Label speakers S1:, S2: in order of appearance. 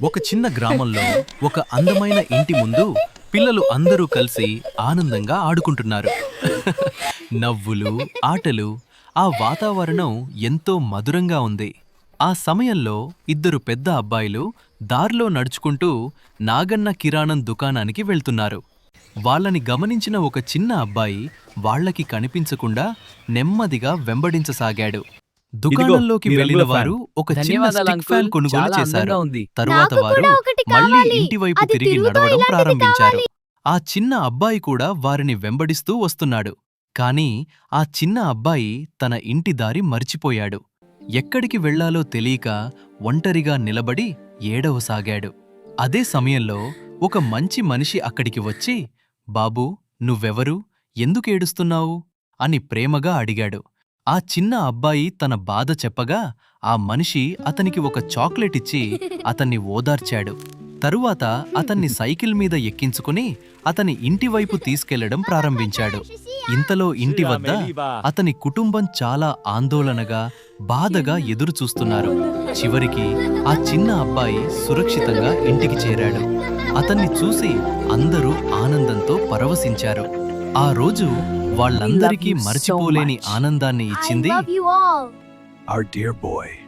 S1: ఒక చిన్న గ్రామంలో ఒక అందమైన ఇంటి ముందు పిల్లలు అందరూ కలిసి ఆనందంగా ఆడుకుంటున్నారు. నవ్వులు, ఆటలు, ఆ వాతావరణం ఎంతో మధురంగా ఉంది. ఆ సమయంలో ఇద్దరు పెద్ద అబ్బాయిలు దారిలో నడుచుకుంటూ నాగన్న కిరాణం దుకాణానికి వెళ్తున్నారు. వాళ్ళని గమనించిన ఒక చిన్న అబ్బాయి వాళ్ళకి కనిపించకుండా నెమ్మదిగా వెంబడించసాగాడు. దుకాణంలోకి వెళ్లిన వారు ఒక చిన్న స్టిక్ ఫ్యాన్ కొనుగోలు చేశారు. తరువాత వారు మళ్లీ ఇంటివైపు తిరిగి నడవడం ప్రారంభించారు. ఆ చిన్న అబ్బాయి కూడా వారిని వెంబడిస్తూ వస్తున్నాడు. కాని ఆ చిన్న అబ్బాయి తన ఇంటి దారి మర్చిపోయాడు. ఎక్కడికి వెళ్లాలో తెలియక ఒంటరిగా నిలబడి ఏడవసాగాడు. అదే సమయంలో ఒక మంచి మనిషి అక్కడికి వచ్చి, "బాబూ, నువ్వెవరు? ఎందుకేడుస్తున్నావు?" అని ప్రేమగా అడిగాడు. ఆ చిన్న అబ్బాయి తన బాధ చెప్పగా ఆ మనిషి అతనికి ఒక చాక్లెట్ ఇచ్చి అతన్ని ఓదార్చాడు. తరువాత అతన్ని సైకిల్ మీద ఎక్కించుకుని అతని ఇంటివైపు తీసుకెళ్లడం ప్రారంభించాడు. ఇంతలో ఇంటి వద్ద అతని కుటుంబం చాలా ఆందోళనగా, బాధగా ఎదురుచూస్తున్నారు. చివరికి ఆ చిన్న అబ్బాయి సురక్షితంగా ఇంటికి చేరాడు. అతన్ని చూసి అందరూ ఆనందంతో పరవశించారు. ఆ రోజు వాళ్ళందరికీ మర్చిపోలేని ఆనందాన్ని ఇచ్చింది
S2: Our dear boy.